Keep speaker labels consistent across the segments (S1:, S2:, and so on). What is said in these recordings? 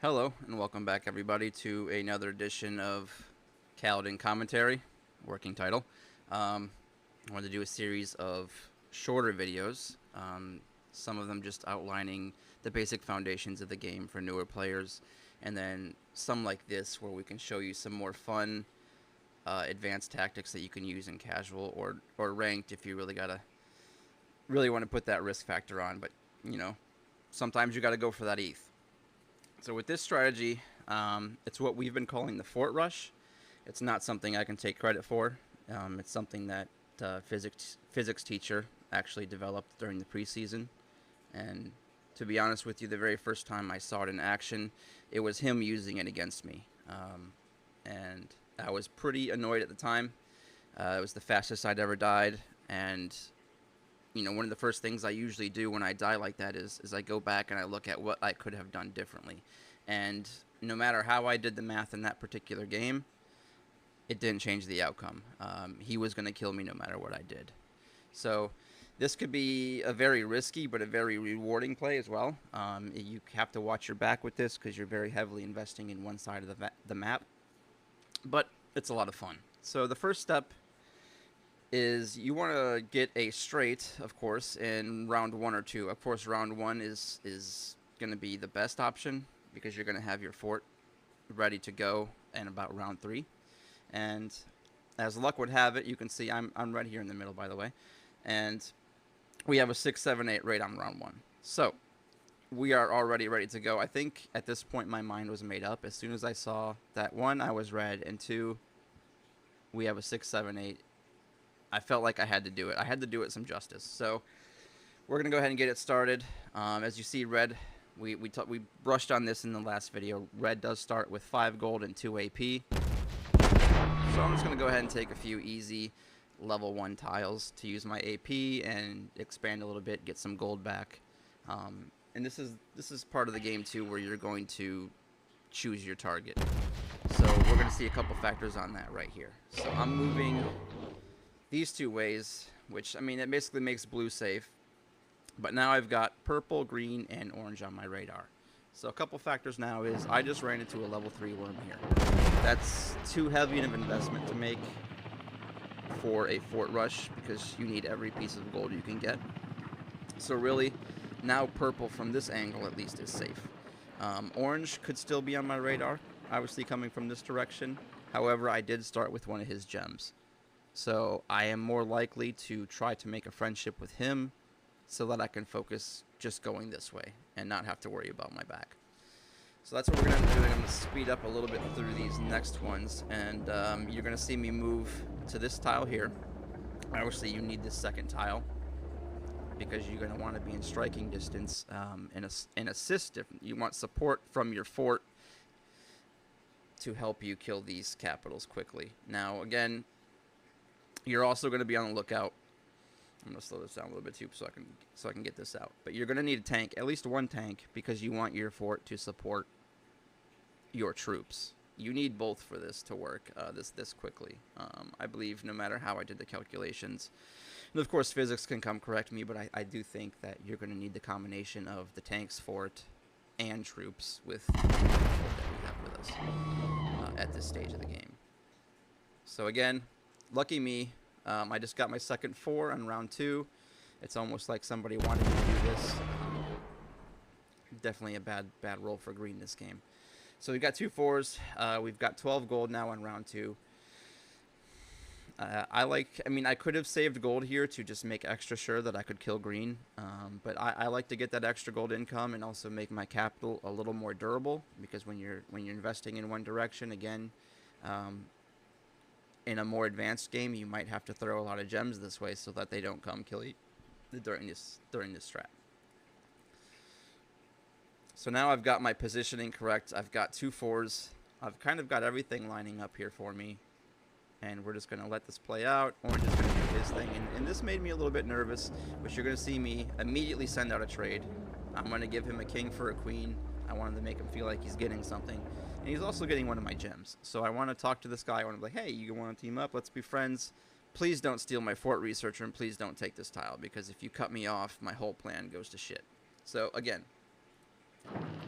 S1: Hello, and welcome back, everybody, to another edition of Kaladin Commentary, working title. I wanted to do a series of shorter videos, some of them just outlining the basic foundations of the game for newer players, and then some like this where we can show you some more fun, advanced tactics that you can use in casual or ranked if you really want to put that risk factor on. But you know, sometimes you got to go for that ETH. So with this strategy, it's what we've been calling the fort rush. It's not something I can take credit for. It's something that physics teacher actually developed during the preseason. And to be honest with you, the very first time I saw it in action, it was him using it against me. And I was pretty annoyed at the time. It was the fastest I'd ever died. And one of the first things I usually do when I die like that is I go back and I look at what I could have done differently. And no matter how I did the math in that particular game, it didn't change the outcome. He was going to kill me no matter what I did. So this could be a very risky but a very rewarding play as well. You have to watch your back with this because you're very heavily investing in one side of the map. But it's a lot of fun. So the first step is you want to get a straight, of course, in round 1 or 2. Of course, round 1 is going to be the best option because you're going to have your fort ready to go in about round 3. And as luck would have it, you can see I'm right here in the middle, by the way. And we have a 6, 7, 8 right on round 1. So we are already ready to go. I think at this point my mind was made up. As soon as I saw that 1, I was red, and 2, we have a 6, 7, 8. I felt like I had to do it. I had to do it some justice. So we're going to go ahead and get it started. As you see, red, we brushed on this in the last video. Red does start with 5 gold and 2 AP. So I'm just going to go ahead and take a few easy level 1 tiles to use my AP and expand a little bit, get some gold back. And this is part of the game, too, where you're going to choose your target. So we're going to see a couple factors on that right here. So I'm moving these 2 ways, which, I mean, it basically makes blue safe. But now I've got purple, green, and orange on my radar. So a couple factors now is I just ran into a level 3 worm here. That's too heavy of an investment to make for a fort rush because you need every piece of gold you can get. So really, now purple from this angle at least is safe. Orange could still be on my radar, obviously coming from this direction. However, I did start with one of his gems. So I am more likely to try to make a friendship with him so that I can focus just going this way and not have to worry about my back. So that's what we're going to do. I'm going to speed up a little bit through these next ones, and you're going to see me move to this tile here. Obviously, you need this second tile because you're going to want to be in striking distance and assist. You want support from your fort to help you kill these capitals quickly. Now, again, you're also going to be on the lookout. I'm going to slow this down a little bit too so I can get this out. But you're going to need a tank, at least one tank, because you want your fort to support your troops. You need both for this to work this quickly. I believe no matter how I did the calculations. And of course, physics can come correct me, but I do think that you're going to need the combination of the tank's fort and troops with the fort that we have with us at this stage of the game. So again, lucky me, I just got my second 4 on round 2. It's almost like somebody wanted me to do this. Definitely a bad roll for green this game. So we've got 2 4s. We've got 12 gold now on round 2. I could have saved gold here to just make extra sure that I could kill green. But I like to get that extra gold income and also make my capital a little more durable, because when you're investing in one direction, again, in a more advanced game, you might have to throw a lot of gems this way so that they don't come kill you during this strat. So now I've got my positioning correct. I've got 2 4s. I've kind of got everything lining up here for me. And we're just going to let this play out. Orange is going to do his thing. And this made me a little bit nervous, but you're going to see me immediately send out a trade. I'm going to give him a king for a queen. I wanted to make him feel like he's getting something. And he's also getting one of my gems. So I want to talk to this guy. I want to be like, hey, you want to team up? Let's be friends. Please don't steal my fort researcher, and please don't take this tile, because if you cut me off, my whole plan goes to shit. So again,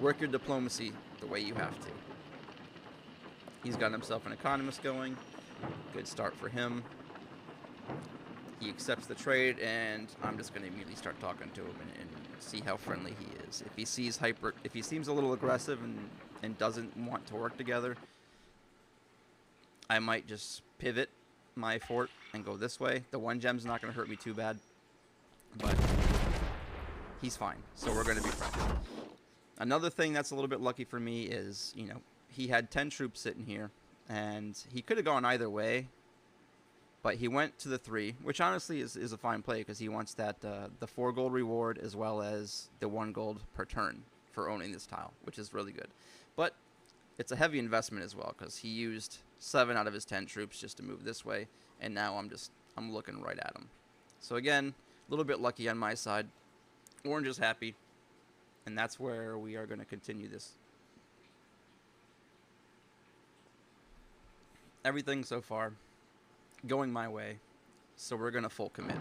S1: Work your diplomacy the way you have to. He's got himself an economist going. Good start for him. He accepts the trade, and I'm just going to immediately start talking to him and see how friendly he is. If he seems a little aggressive and doesn't want to work together, I might just pivot my fort and go this way. The 1 gem's not going to hurt me too bad, but he's fine, so we're going to be friends. Another thing that's a little bit lucky for me is, you know, he had 10 troops sitting here, and he could have gone either way, but he went to the 3, which honestly is a fine play because he wants that the 4 gold reward as well as the 1 gold per turn for owning this tile, which is really good. But it's a heavy investment as well because he used 7 out of his 10 troops just to move this way, and now I'm looking right at him. So again, a little bit lucky on my side. Orange is happy, and that's where we are going to continue this. Everything so far going my way, so we're going to full commit.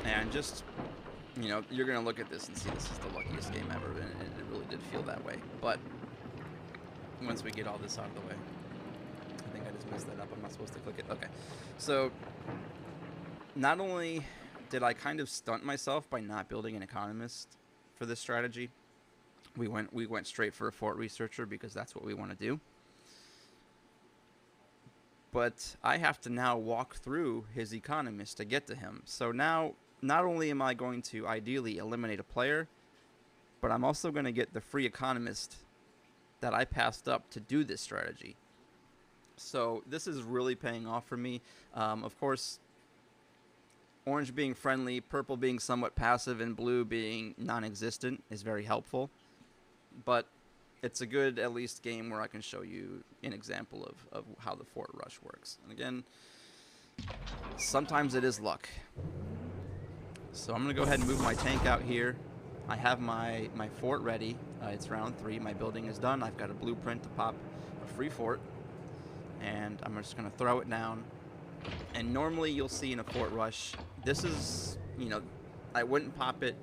S1: And just, you know, you're going to look at this and see this is the luckiest game ever, and it really did feel that way. But once we get all this out of the way, I think I just messed that up. I'm not supposed to click it. Okay. So not only did I kind of stunt myself by not building an economist for this strategy, we went straight for a fort researcher because that's what we want to do. But I have to now walk through his economist to get to him. So now, not only am I going to ideally eliminate a player, but I'm also going to get the free economist that I passed up to do this strategy. So this is really paying off for me. Of course, orange being friendly, purple being somewhat passive, and blue being non-existent is very helpful. But it's a good, at least, game where I can show you an example of how the fort rush works. And again, sometimes it is luck. So I'm going to go ahead and move my tank out here. I have my fort ready. It's round 3. My building is done. I've got a blueprint to pop a free fort. And I'm just going to throw it down. And normally you'll see in a fort rush, this is, you know, I wouldn't pop it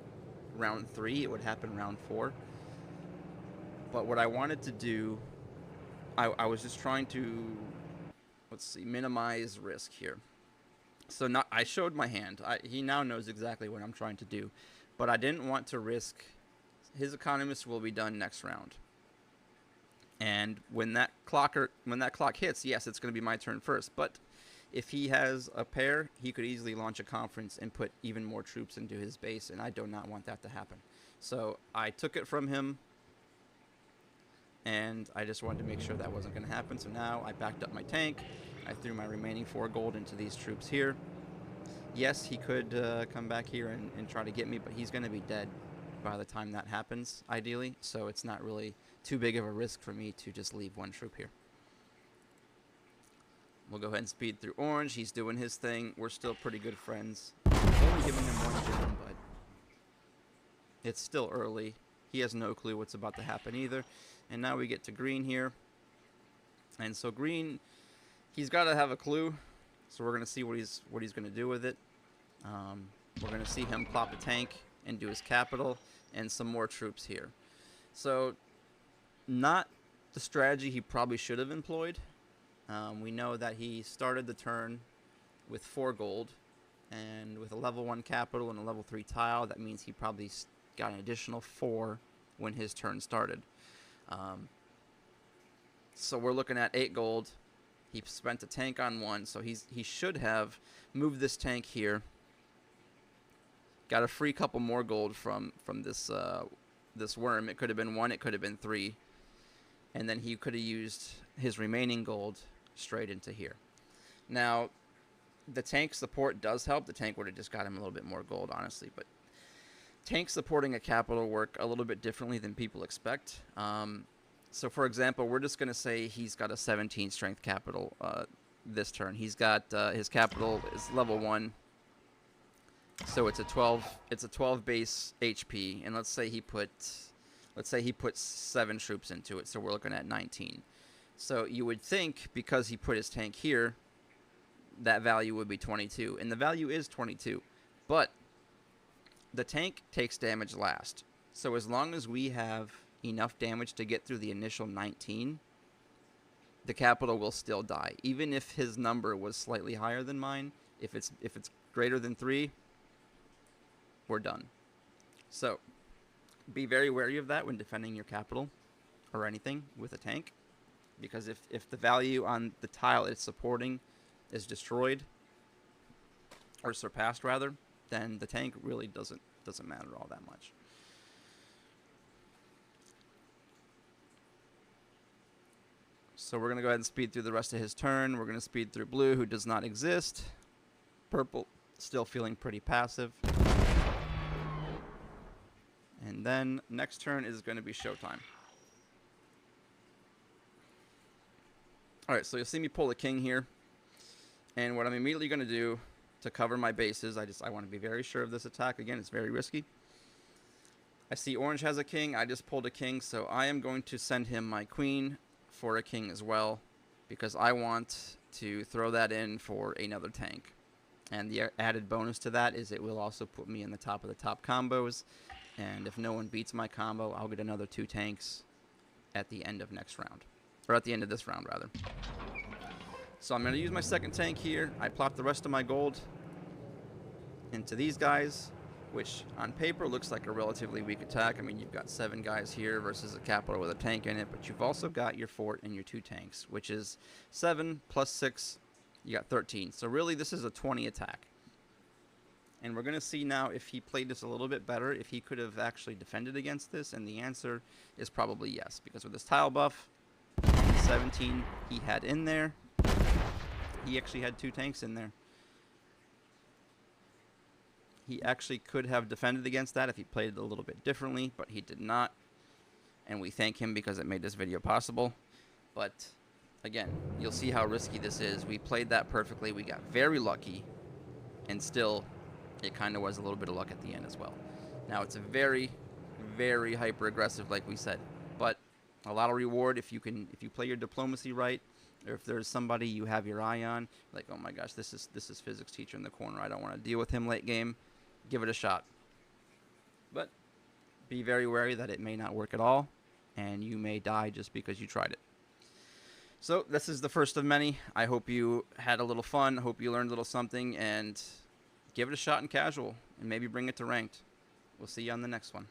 S1: round 3. It would happen round 4. But what I wanted to do, I was just trying to, let's see, minimize risk here. So I showed my hand. He now knows exactly what I'm trying to do. But I didn't want to risk, his economist will be done next round. And when that clock hits, yes, it's going to be my turn first. But if he has a pair, he could easily launch a conference and put even more troops into his base, and I do not want that to happen. So I took it from him, and I just wanted to make sure that wasn't going to happen. So now I backed up my tank. I threw my remaining 4 gold into these troops here. Yes, he could come back here and try to get me, but he's going to be dead by the time that happens, ideally. So it's not really too big of a risk for me to just leave 1 troop here. We'll go ahead and speed through orange. He's doing his thing. We're still pretty good friends. I'm only giving him 1 gem, but it's still early. He has no clue what's about to happen either. And now we get to green here. And so green, he's got to have a clue. So we're going to see what he's going to do with it. We're going to see him plop a tank and do his capital and some more troops here. So not the strategy he probably should have employed. We know that he started the turn with 4 gold, and with a level 1 capital and a level 3 tile, that means he probably got an additional 4 when his turn started. So we're looking at 8 gold. He spent a tank on 1, so he should have moved this tank here. Got a free couple more gold from this this worm. It could have been 1, it could have been 3, and then he could have used his remaining gold straight into here. Now, the tank support does help. The tank would have just got him a little bit more gold, honestly, but tank supporting a capital work a little bit differently than people expect. So, for example, we're just going to say he's got a 17 strength capital this turn. He's got his capital is level 1, so it's a 12. It's a 12 base HP, and let's say he puts 7 troops into it. So we're looking at 19. So you would think because he put his tank here, that value would be 22, and the value is 22, but the tank takes damage last. So as long as we have enough damage to get through the initial 19, the capital will still die. Even if his number was slightly higher than mine, if it's greater than 3, we're done. So be very wary of that when defending your capital or anything with a tank, because if the value on the tile it's supporting is destroyed or surpassed rather, then the tank really doesn't matter all that much. So we're going to go ahead and speed through the rest of his turn. We're going to speed through blue, who does not exist. Purple, still feeling pretty passive. And then next turn is going to be showtime. Alright, so you'll see me pull a king here. And what I'm immediately going to do to cover my bases, I want to be very sure of this attack. Again, it's very risky. I see orange has a king. I just pulled a king, so I am going to send him my queen for a king as well, because I want to throw that in for another tank. And the added bonus to that is it will also put me in the top of the top combos, and if no one beats my combo, I'll get another 2 tanks at the end of next round, or at the end of this round rather. So I'm going to use my second tank here. I plop the rest of my gold into these guys, which on paper looks like a relatively weak attack. I mean, you've got 7 guys here versus a capital with a tank in it, but you've also got your fort and your 2 tanks, which is 7 plus 6, you got 13. So really this is a 20 attack. And we're going to see now if he played this a little bit better, if he could have actually defended against this, and the answer is probably yes, because with his tile buff, and the 17 he had in there, he actually had 2 tanks in there. He actually could have defended against that if he played it a little bit differently, but he did not. And we thank him because it made this video possible. But again, you'll see how risky this is. We played that perfectly. We got very lucky. And still, it kind of was a little bit of luck at the end as well. Now, it's a very, very hyper-aggressive, like we said. But a lot of reward if you play your diplomacy right. Or if there's somebody you have your eye on, like, oh my gosh, this is physics teacher in the corner. I don't want to deal with him late game. Give it a shot. But be very wary that it may not work at all, and you may die just because you tried it. So this is the first of many. I hope you had a little fun. I hope you learned a little something, and give it a shot in casual, and maybe bring it to ranked. We'll see you on the next one.